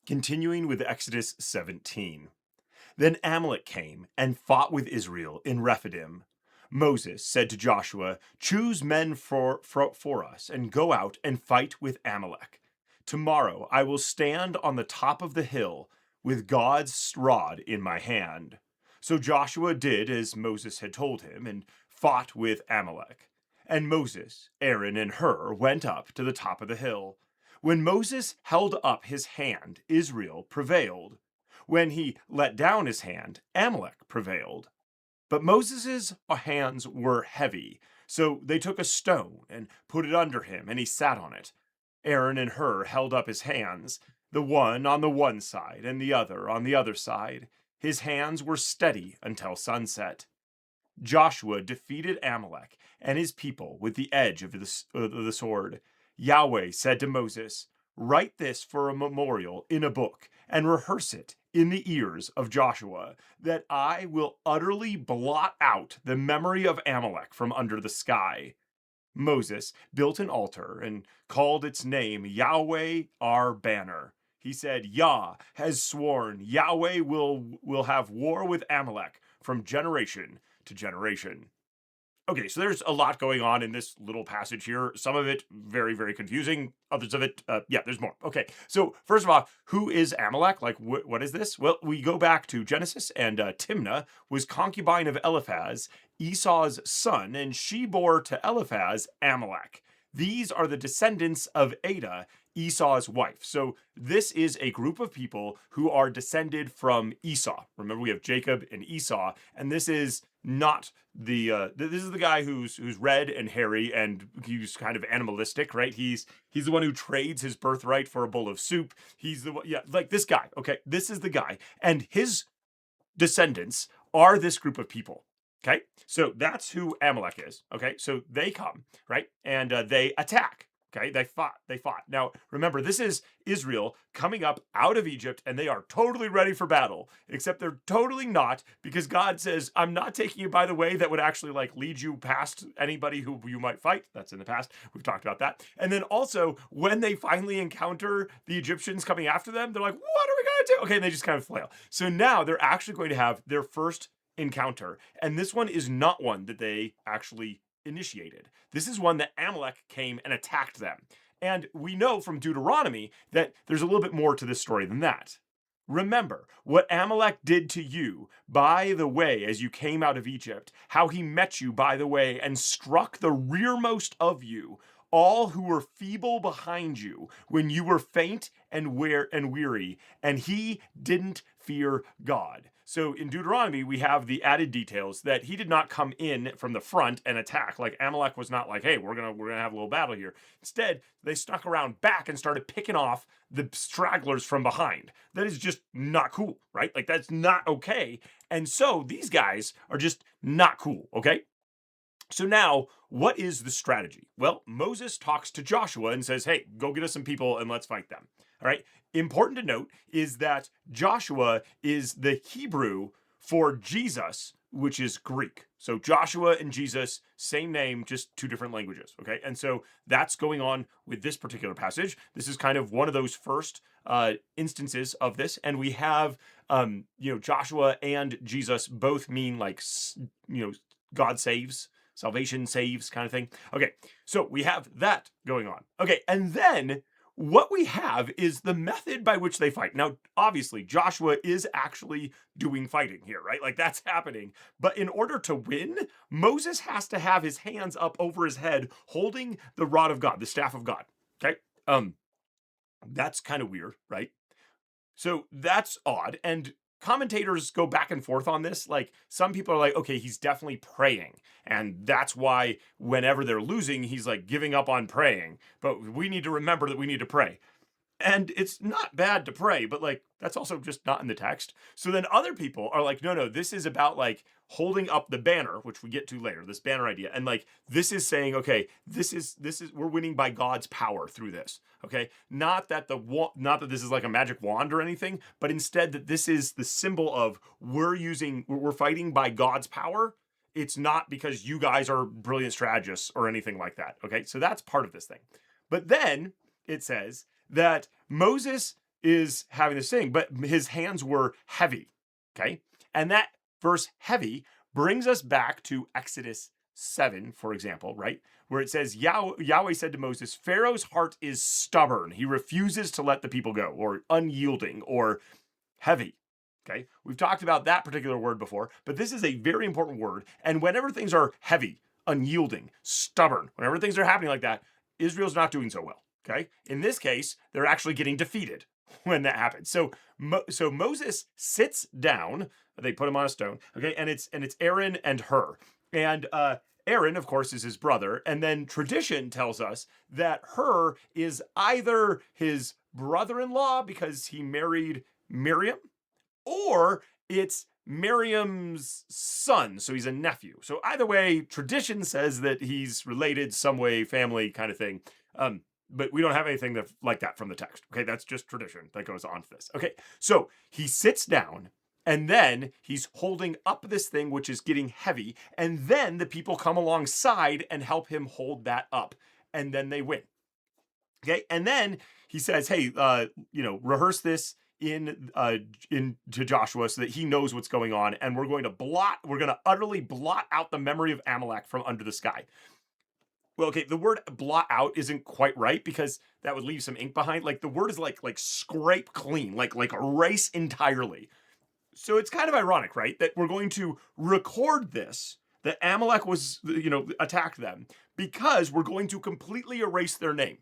Continuing with Exodus 17. Then Amalek came and fought with Israel in Rephidim. Moses said to Joshua, "Choose men for us and go out and fight with Amalek. Tomorrow I will stand on the top of the hill with God's rod in my hand." So Joshua did as Moses had told him and fought with Amalek. And Moses, Aaron, and Hur went up to the top of the hill. When Moses held up his hand, Israel prevailed. When he let down his hand, Amalek prevailed. But Moses' hands were heavy, so they took a stone and put it under him, and he sat on it. Aaron and Hur held up his hands, the one on the one side and the other on the other side. His hands were steady until sunset. Joshua defeated Amalek and his people with the edge of the sword. Yahweh said to Moses, "Write this for a memorial in a book and rehearse it in the ears of Joshua, that I will utterly blot out the memory of Amalek from under the sky." Moses built an altar and called its name Yahweh our banner. He said, "Yah has sworn Yahweh will have war with Amalek from generation to generation." Okay, so there's a lot going on in this little passage here. Some of it very, very confusing. Others of it, there's more. Okay, so first of all, who is Amalek? Like, what is this? Well, we go back to Genesis, and Timnah was concubine of Eliphaz, Esau's son, and she bore to Eliphaz Amalek. These are the descendants of Adah, Esau's wife. So this is a group of people who are descended from Esau. Remember, we have Jacob and Esau, and this is not this is the guy who's red and hairy and he's kind of animalistic, right? He's the one who trades his birthright for a bowl of soup. He's the one, yeah, like this guy. Okay, this is the guy, and his descendants are this group of people. Okay, so that's who Amalek is. Okay, so they come, right, and they attack. Okay, they fought. They fought. Now, remember, this is Israel coming up out of Egypt, and they are totally ready for battle, except they're totally not, because God says, "I'm not taking you by the way that would actually like lead you past anybody who you might fight." That's in the past. We've talked about that. And then also, when they finally encounter the Egyptians coming after them, they're like, "What are we going to do?" Okay, and they just kind of flail. So now they're actually going to have their first encounter. And this one is not one that they actually initiated. This is one that Amalek came and attacked them. And we know from Deuteronomy that there's a little bit more to this story than that. Remember what Amalek did to you by the way as you came out of Egypt, how he met you by the way and struck the rearmost of you, all who were feeble behind you, when you were faint and weary, and he didn't fear God. So in Deuteronomy, we have the added details that he did not come in from the front and attack. Like Amalek was not like, "Hey, we're gonna have a little battle here." Instead, they stuck around back and started picking off the stragglers from behind. That is just not cool, right? Like that's not okay. And so these guys are just not cool, okay? So now, what is the strategy? Well, Moses talks to Joshua and says, "Hey, go get us some people and let's fight them." All right. Important to note is that Joshua is the Hebrew for Jesus, which is Greek. So Joshua and Jesus, same name, just two different languages. Okay. And so that's going on with this particular passage. This is kind of one of those first instances of this. And we have, Joshua and Jesus both mean like, God saves, salvation saves kind of thing. Okay, so we have that going on. Okay, and then what we have is the method by which they fight. Now, obviously, Joshua is actually doing fighting here, right? Like that's happening. But in order to win, Moses has to have his hands up over his head holding the rod of God, the staff of God. Okay? That's kind of weird, right? So that's odd. And commentators go back and forth on this. Like some people are like, okay, he's definitely praying. And that's why whenever they're losing, he's like giving up on praying. But we need to remember that we need to pray. And it's not bad to pray, but like that's also just not in the text. So then other people are like, no, this is about like holding up the banner, which we get to later, this banner idea. And like this is saying, okay, this is we're winning by God's power through this. Okay. Not that this is like a magic wand or anything, but instead that this is the symbol of we're fighting by God's power. It's not because you guys are brilliant strategists or anything like that. Okay. So that's part of this thing. But then it says that Moses is having this thing, but his hands were heavy. Okay. And that verse heavy brings us back to Exodus 7, for example, right? Where it says, Yahweh said to Moses, Pharaoh's heart is stubborn. He refuses to let the people go, or unyielding, or heavy. Okay. We've talked about that particular word before, but this is a very important word. And whenever things are heavy, unyielding, stubborn, whenever things are happening like that, Israel's not doing so well. Okay. In this case, they're actually getting defeated when that happens. So Moses sits down. They put him on a stone. Okay. And it's Aaron and Hur. And Aaron, of course, is his brother. And then tradition tells us that Hur is either his brother-in-law because he married Miriam, or it's Miriam's son, so he's a nephew. So either way, tradition says that he's related some way, family kind of thing. But we don't have anything like that from the text. Okay, that's just tradition that goes on to this. Okay, so he sits down, and then he's holding up this thing, which is getting heavy, and then the people come alongside and help him hold that up, and then they win. Okay, and then he says, "Hey, rehearse this to Joshua so that he knows what's going on, and we're going to utterly blot out the memory of Amalek from under the sky." Well, okay, the word blot out isn't quite right because that would leave some ink behind. Like the word is like scrape clean, like erase entirely. So it's kind of ironic, right? That we're going to record this, that Amalek was, attacked them, because we're going to completely erase their name.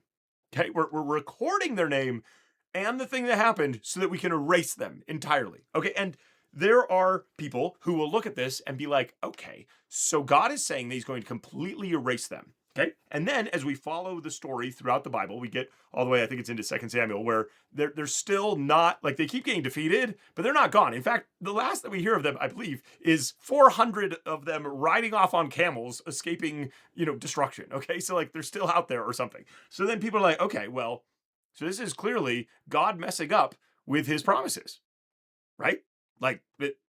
Okay, we're recording their name and the thing that happened so that we can erase them entirely. Okay, and there are people who will look at this and be like, okay, so God is saying that he's going to completely erase them. Okay, and then as we follow the story throughout the Bible, we get all the way, I think it's into 2 Samuel, where they're still not, like they keep getting defeated, but they're not gone. In fact, the last that we hear of them, I believe, is 400 of them riding off on camels, escaping, destruction. Okay, so like they're still out there or something. So then people are like, okay, well, so this is clearly God messing up with his promises, right? Like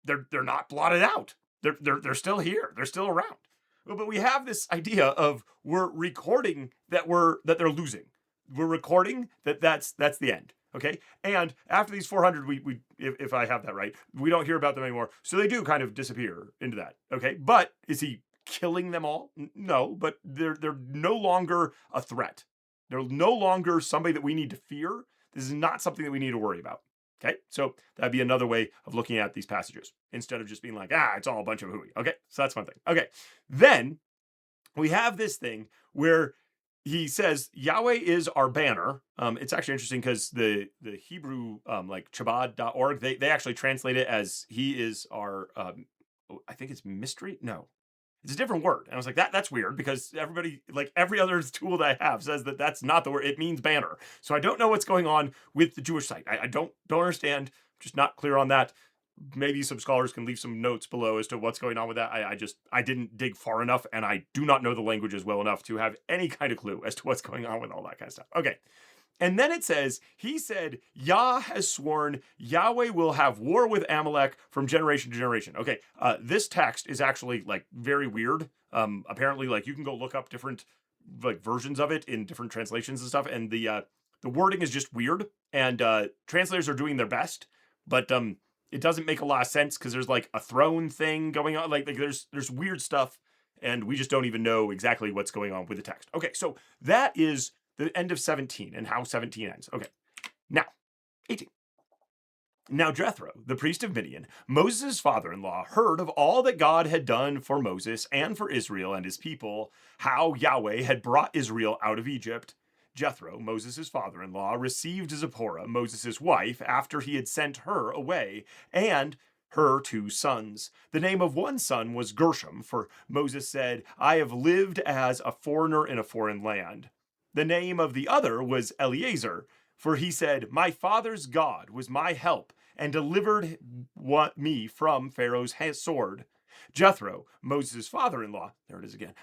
they're not blotted out. They're still here. They're still around. But we have this idea of we're recording that they're losing. We're recording that's the end. Okay, and after these 400, we if I have that right, we don't hear about them anymore. So they do kind of disappear into that. Okay, but is he killing them all? No, but they're no longer a threat. They're no longer somebody that we need to fear. This is not something that we need to worry about. Okay, so that'd be another way of looking at these passages instead of just being like, it's all a bunch of hooey. Okay, so that's one thing. Okay, then we have this thing where he says Yahweh is our banner. It's actually interesting because the Hebrew like Chabad.org, they actually translate it as he is our I think it's mystery. No, it's a different word. And I was like, that's weird because everybody, like every other tool that I have says that that's not the word. It means banner. So I don't know what's going on with the Jewish site. I don't understand. Just not clear on that. Maybe some scholars can leave some notes below as to what's going on with that. I didn't dig far enough, and I do not know the languages well enough to have any kind of clue as to what's going on with all that kind of stuff. Okay. And then it says, he said, Yah has sworn Yahweh will have war with Amalek from generation to generation. Okay, this text is actually like very weird. Apparently, like you can go look up different like versions of it in different translations and stuff. And the wording is just weird. And translators are doing their best, but it doesn't make a lot of sense because there's like a throne thing going on. Like there's weird stuff, and we just don't even know exactly what's going on with the text. Okay, so that is the end of 17 and how 17 ends. Okay, now 18. Now Jethro, the priest of Midian, Moses' father-in-law, heard of all that God had done for Moses and for Israel and his people, how Yahweh had brought Israel out of Egypt. Jethro, Moses' father-in-law, received Zipporah, Moses' wife, after he had sent her away, and her 2 sons. The name of one son was Gershom, for Moses said, I have lived as a foreigner in a foreign land. The name of the other was Eleazar, for he said, my father's God was my help and delivered me from Pharaoh's sword. Jethro, Moses' father-in-law, there it is again,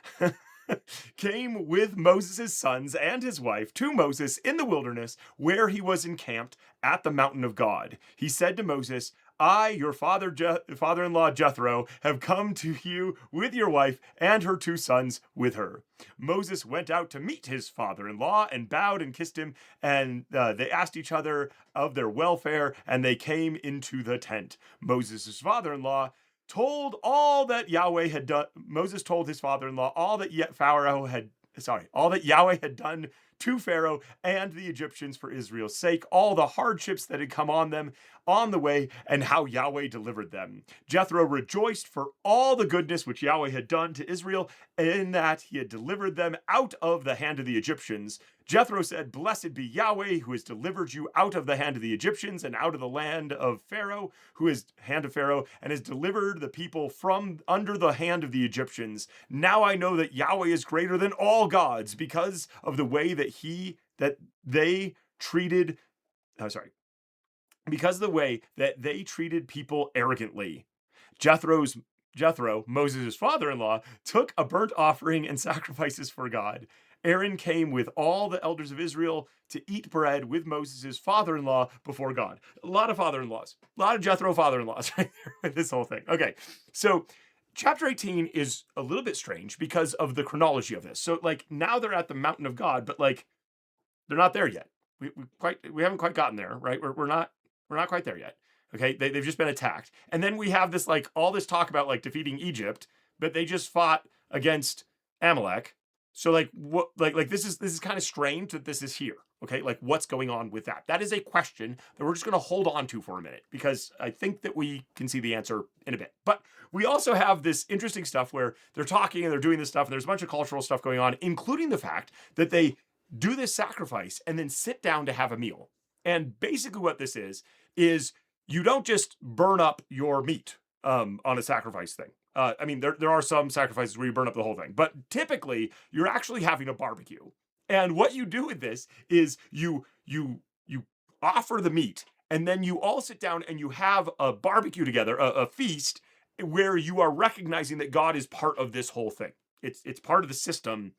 came with Moses' sons and his wife to Moses in the wilderness where he was encamped at the mountain of God. He said to Moses, I, your father-in-law Jethro, have come to you with your wife and her 2 sons with her. Moses went out to meet his father-in-law and bowed and kissed him, and they asked each other of their welfare, and they came into the tent. Moses' father-in-law told all that Yahweh had done. Moses told his father-in-law all that all that Yahweh had done to Pharaoh and the Egyptians for Israel's sake, all the hardships that had come on them on the way, and how Yahweh delivered them. Jethro rejoiced for all the goodness which Yahweh had done to Israel, in that he had delivered them out of the hand of the Egyptians. Jethro said, "Blessed be Yahweh, who has delivered you out of the hand of the Egyptians and out of the land of Pharaoh, and has delivered the people from under the hand of the Egyptians. Now I know that Yahweh is greater than all gods, because of the way because of the way that they treated people arrogantly." Jethro, Moses' father-in-law, took a burnt offering and sacrifices for God. Aaron came with all the elders of Israel to eat bread with Moses' father-in-law before God. A lot of father-in-laws, a lot of Jethro father-in-laws right there with this whole thing. Okay, so chapter 18 is a little bit strange because of the chronology of this. So, like, now they're at the mountain of God, but like, they're not there yet. We haven't quite gotten there, right? We're not quite there yet. Okay, they've just been attacked, and then we have this, like, all this talk about like defeating Egypt, but they just fought against Amalek. So like, what, like this is kind of strange that this is here. Okay, like, what's going on with that? That is a question that we're just going to hold on to for a minute, because I think that we can see the answer in a bit. But we also have this interesting stuff where they're talking and they're doing this stuff, and there's a bunch of cultural stuff going on, including the fact that they do this sacrifice and then sit down to have a meal. And basically what this is you don't just burn up your meat on a sacrifice thing. I mean, there are some sacrifices where you burn up the whole thing, but typically you're actually having a barbecue. And what you do with this is you offer the meat, and then you all sit down and you have a barbecue together, a feast, where you are recognizing that God is part of this whole thing. It's part of the system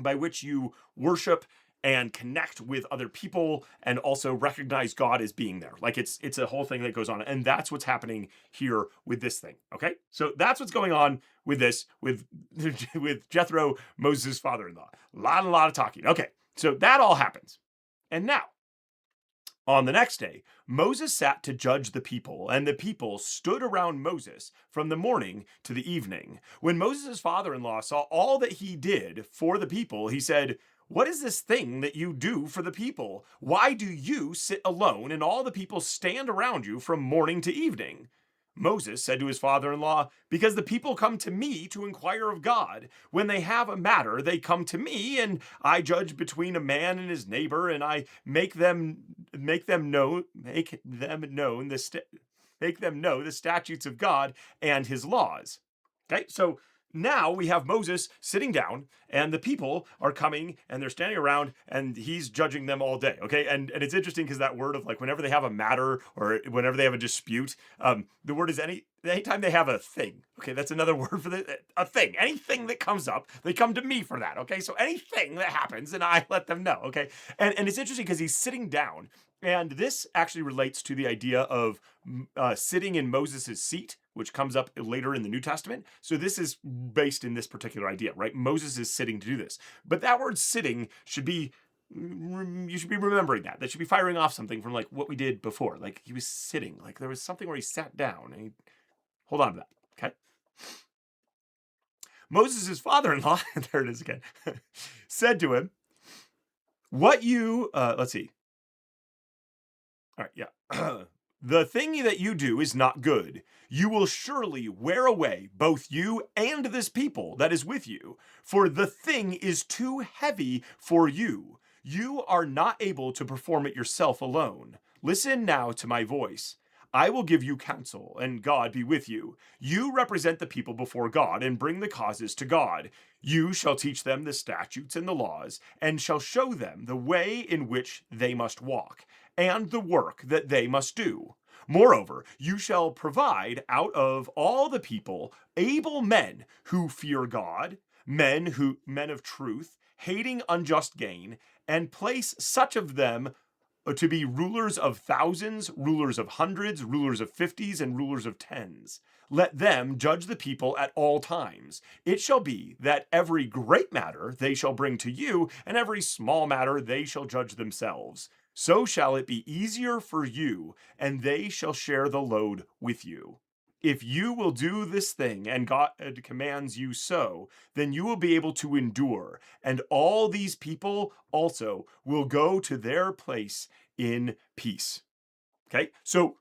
by which you worship and connect with other people, and also recognize God as being there. Like, it's a whole thing that goes on, and that's what's happening here with this thing. Okay, so that's what's going on with this, with Jethro, Moses' father-in-law. A lot of talking. Okay, so that all happens, and now on the next day, Moses sat to judge the people, and the people stood around Moses from the morning to the evening. When Moses' father-in-law saw all that he did for the people, he said, "What is this thing that you do for the people? Why do you sit alone and all the people stand around you from morning to evening?" Moses said to his father-in-law, "Because the people come to me to inquire of God. When they have a matter, they come to me, and I judge between a man and his neighbor, and I make them know the statutes of God and his laws." Okay, so now we have Moses sitting down, and the people are coming, and they're standing around, and he's judging them all day. Okay, and it's interesting because that word of, like, whenever they have a matter or whenever they have a dispute, the word is anytime they have a thing. Okay, that's another word for a thing. Anything that comes up, they come to me for that. Okay, so anything that happens, and I let them know. Okay, and it's interesting because he's sitting down. And this actually relates to the idea of sitting in Moses' seat, which comes up later in the New Testament. So this is based in this particular idea, right? Moses is sitting to do this. But that word sitting should be, you should be remembering that. That should be firing off something from, like, what we did before. Like, he was sitting. Like, there was something where he sat down. And hold on to that, okay? Moses' father-in-law, there it is again, said to him, let's see. All right, yeah. "The thing that you do is not good. You will surely wear away both you and this people that is with you, for the thing is too heavy for you. You are not able to perform it yourself alone. Listen now to my voice. I will give you counsel, and God be with you. You represent the people before God and bring the causes to God. You shall teach them the statutes and the laws, and shall show them the way in which they must walk, and the work that they must do. Moreover, you shall provide out of all the people able men who fear God, men of truth, hating unjust gain, and place such of them to be rulers of thousands, rulers of hundreds, rulers of fifties, and rulers of tens. Let them judge the people at all times. It shall be that every great matter they shall bring to you, and every small matter they shall judge themselves. So shall it be easier for you, and they shall share the load with you. If you will do this thing, and God commands you so, then you will be able to endure, and all these people also will go to their place in peace. Okay, so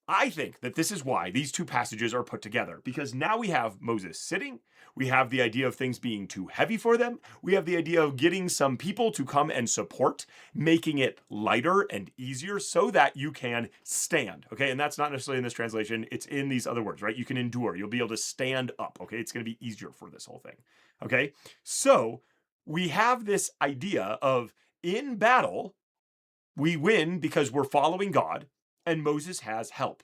I think that this is why these two passages are put together, because now we have Moses sitting, we have the idea of things being too heavy for them, we have the idea of getting some people to come and support, making it lighter and easier so that you can stand, okay? And that's not necessarily in this translation, it's in these other words, right? You can endure, you'll be able to stand up, okay? It's going to be easier for this whole thing, okay? So we have this idea of in battle, we win because we're following God, and Moses has help.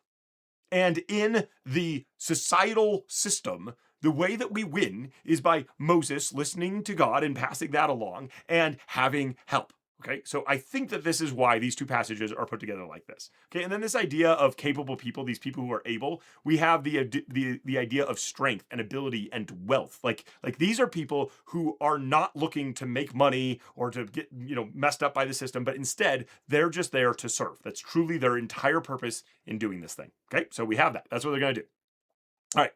And in the societal system, the way that we win is by Moses listening to God and passing that along and having help. Okay, so I think that this is why these two passages are put together like this. Okay, and then this idea of capable people, these people who are able, we have the idea of strength and ability and wealth. Like these are people who are not looking to make money or to get messed up by the system, but instead they're just there to serve. That's truly their entire purpose in doing this thing. Okay, so we have that. That's what they're going to do. All right.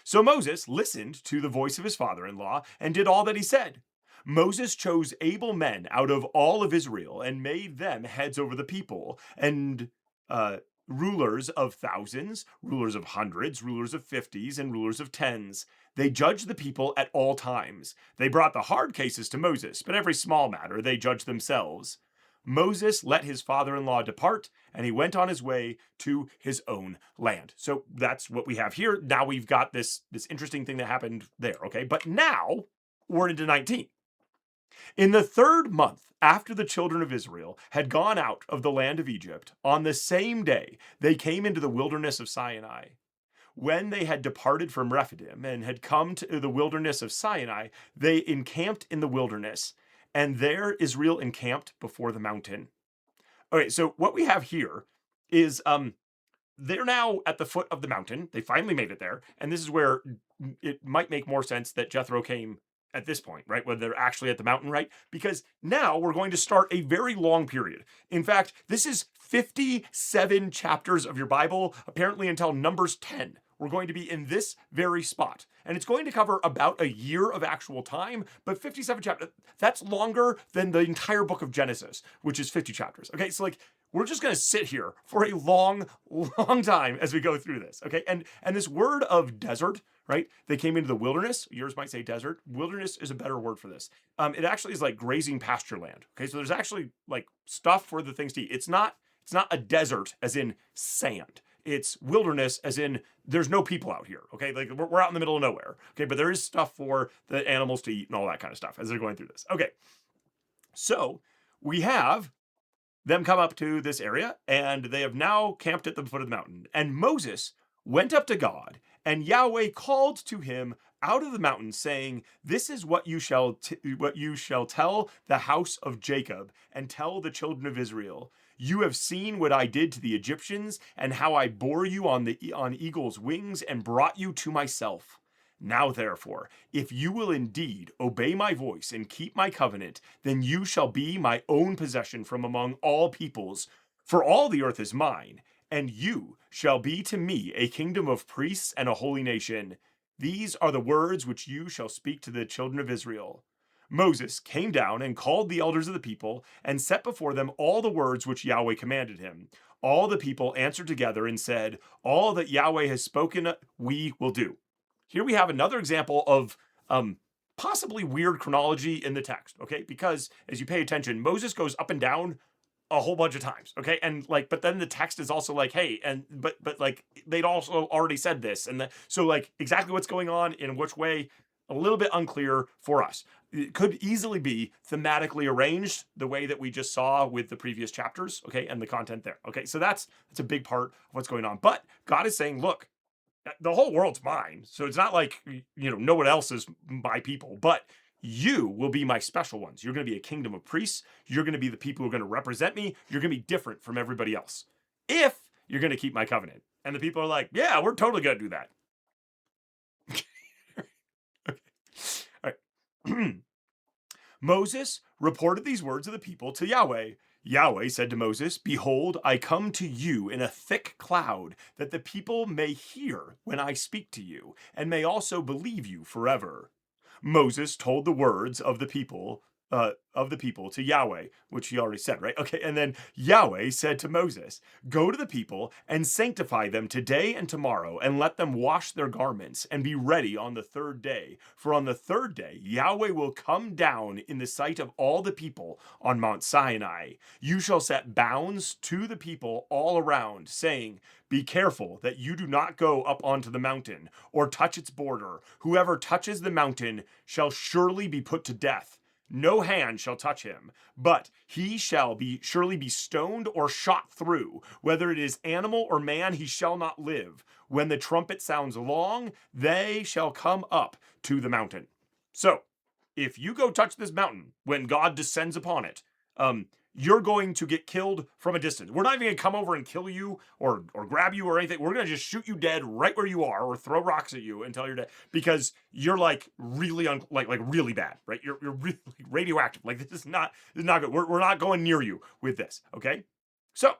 So Moses listened to the voice of his father-in-law and did all that he said. Moses chose able men out of all of Israel and made them heads over the people, and rulers of thousands, rulers of hundreds, rulers of fifties, and rulers of tens. They judged the people at all times. They brought the hard cases to Moses, but every small matter they judged themselves. Moses let his father-in-law depart, and he went on his way to his own land. So that's what we have here. Now we've got this interesting thing that happened there, okay? But now we're into 19. In the third month after the children of Israel had gone out of the land of Egypt, on the same day they came into the wilderness of Sinai. When they had departed from Rephidim and had come to the wilderness of Sinai, they encamped in the wilderness, and there Israel encamped before the mountain. Okay, so what we have here is they're now at the foot of the mountain. They finally made it there, and this is where it might make more sense that Jethro came at this point, right? When they're actually at the mountain, right? Because now we're going to start a very long period. In fact, this is 57 chapters of your Bible, apparently until Numbers 10. We're going to be in this very spot. And it's going to cover about a year of actual time, but 57 chapters, that's longer than the entire book of Genesis, which is 50 chapters. Okay, so we're just going to sit here for a long, long time as we go through this. Okay, and this word of desert, right? They came into the wilderness. Yours might say desert. Wilderness is a better word for this. It actually is like grazing pasture land. Okay, so there's actually stuff for the things to eat. It's not a desert as in sand. It's wilderness as in there's no people out here. Okay, we're out in the middle of nowhere. Okay, but there is stuff for the animals to eat and all that kind of stuff as they're going through this. Okay, so we have them come up to this area, and they have now camped at the foot of the mountain. And Moses went up to God, and Yahweh called to him out of the mountain, saying, "This is what you shall tell the house of Jacob, and tell the children of Israel. You have seen what I did to the Egyptians, and how I bore you on eagle's wings, and brought you to myself. Now, therefore, if you will indeed obey my voice and keep my covenant, then you shall be my own possession from among all peoples, for all the earth is mine, and you shall be to me a kingdom of priests and a holy nation. These are the words which you shall speak to the children of Israel." Moses came down and called the elders of the people and set before them all the words which Yahweh commanded him. All the people answered together and said, "All that Yahweh has spoken, we will do." Here we have another example of possibly weird chronology in the text, okay? Because as you pay attention, Moses goes up and down a whole bunch of times, okay? And but then the text is also hey, and but they'd also already said this, and so exactly what's going on in which way, a little bit unclear for us. It could easily be thematically arranged the way that we just saw with the previous chapters, okay, and the content there, okay? So that's a big part of what's going on. But God is saying, look, the whole world's mine. So it's not no one else is my people, but You will be my special ones. You're going to be a kingdom of priests. You're going to be the people who are going to represent me. You're going to be different from everybody else if you're going to keep my covenant. And the people are like, yeah, we're totally going to do that. Okay. All right. Moses reported these words of the people to Yahweh. Yahweh said to Moses, behold, I come to you in a thick cloud, that the people may hear when I speak to you, and may also believe you forever. Moses told the words of the people to Yahweh, which he already said, right? Okay, and then Yahweh said to Moses, go to the people and sanctify them today and tomorrow, and let them wash their garments and be ready on the third day. For on the third day, Yahweh will come down in the sight of all the people on Mount Sinai. You shall set bounds to the people all around, saying, be careful that you do not go up onto the mountain or touch its border. Whoever touches the mountain shall surely be put to death. No hand shall touch him, but he shall surely be stoned or shot through. Whether it is animal or man, he shall not live. When the trumpet sounds long, they shall come up to the mountain. So, if you go touch this mountain when God descends upon it, you're going to get killed from a distance. We're not even going to come over and kill you or grab you or anything. We're going to just shoot you dead right where you are, or throw rocks at you until you're dead, because you're like really like really bad, right? You're really radioactive. Like this is not good. We're not going near you with this, okay? So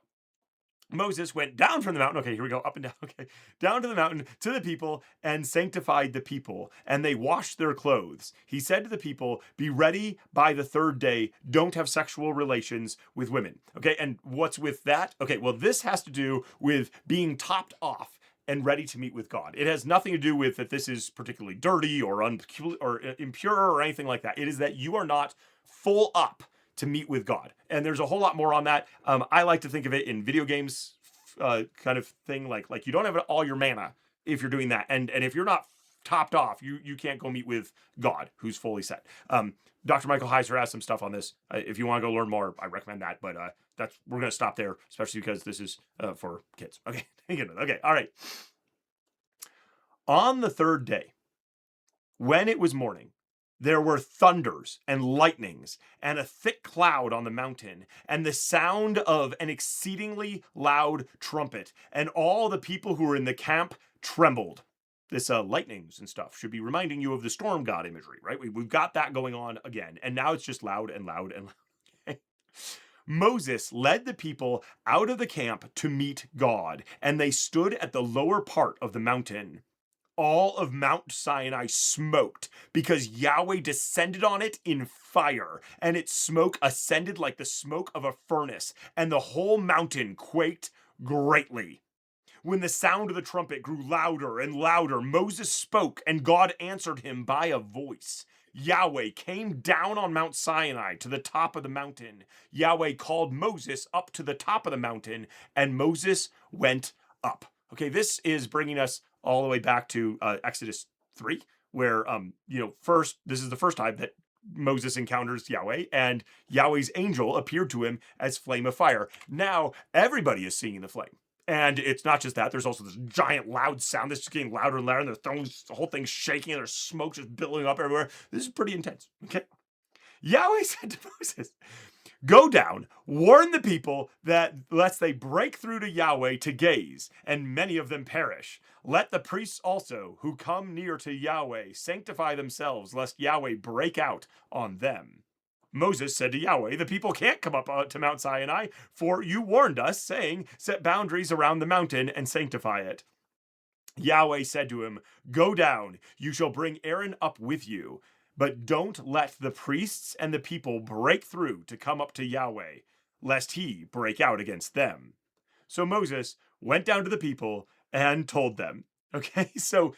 Moses went down from the mountain. Okay, here we go, up and down. Okay, down to the mountain to the people and sanctified the people, and they washed their clothes. He said to the people, be ready by the third day. Don't have sexual relations with women. Okay, and what's with that? Okay, well, this has to do with being topped off and ready to meet with God. It has nothing to do with that this is particularly dirty or impure or anything like that. It is that you are not full up to meet with God. And there's a whole lot more on that. I like to think of it in video games kind of thing, like you don't have all your mana if you're doing that. And if you're not topped off, you can't go meet with God, who's fully set. Dr. Michael Heiser has some stuff on this. If you want to go learn more, I recommend that. But we're going to stop there, especially because this is for kids. Okay, okay, all right. On the third day, when it was morning, there were thunders and lightnings and a thick cloud on the mountain, and the sound of an exceedingly loud trumpet, and all the people who were in the camp trembled. This lightnings and stuff should be reminding you of the storm god imagery, right? We've got that going on again, and now it's just loud and loud and loud. Moses led the people out of the camp to meet God, and they stood at the lower part of the mountain. All of Mount Sinai smoked because Yahweh descended on it in fire, and its smoke ascended like the smoke of a furnace, and the whole mountain quaked greatly. When the sound of the trumpet grew louder and louder, Moses spoke, and God answered him by a voice. Yahweh came down on Mount Sinai to the top of the mountain. Yahweh called Moses up to the top of the mountain, and Moses went up. Okay, this is bringing us all the way back to Exodus 3, where, first, this is the first time that Moses encounters Yahweh, and Yahweh's angel appeared to him as flame of fire. Now, everybody is seeing the flame. And it's not just that, there's also this giant loud sound that's just getting louder and louder, and the whole thing's shaking, and there's smoke just billowing up everywhere. This is pretty intense, okay? Yahweh said to Moses, go down, warn the people that lest they break through to Yahweh to gaze, and many of them perish. Let the priests also, who come near to Yahweh, sanctify themselves, lest Yahweh break out on them. Moses said to Yahweh, the people can't come up to Mount Sinai, for you warned us, saying, set boundaries around the mountain and sanctify it. Yahweh said to him, go down, you shall bring Aaron up with you. But don't let the priests and the people break through to come up to Yahweh, lest he break out against them. So Moses went down to the people and told them. Okay, so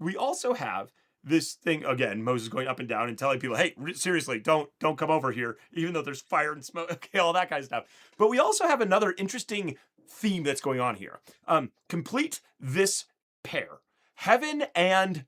we also have this thing, again, Moses going up and down and telling people, hey, seriously, don't come over here, even though there's fire and smoke, okay, all that kind of stuff. But we also have another interesting theme that's going on here. Complete this pair, heaven and...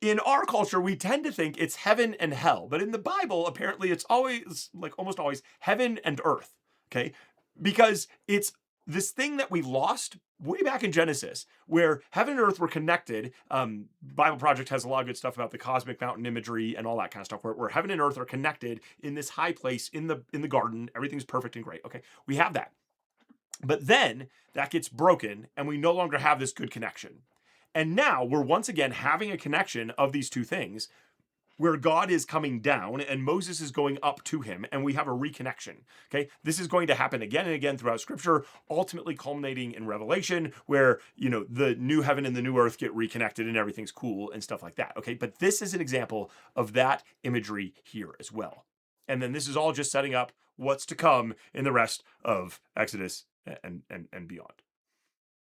In our culture, we tend to think it's heaven and hell, but in the Bible, apparently it's always, like almost always, heaven and earth, okay? Because it's this thing that we lost way back in Genesis, where heaven and earth were connected. Bible Project has a lot of good stuff about the cosmic mountain imagery and all that kind of stuff, where heaven and earth are connected in this high place in the garden. Everything's perfect and great. Okay, we have that, but then that gets broken, and we no longer have this good connection. And now we're once again having a connection of these two things, where God is coming down and Moses is going up to him, and we have a reconnection. Okay, this is going to happen again and again throughout Scripture, ultimately culminating in Revelation, where the new heaven and the new earth get reconnected and everything's cool and stuff like that. Okay, but this is an example of that imagery here as well. And then this is all just setting up what's to come in the rest of Exodus and beyond.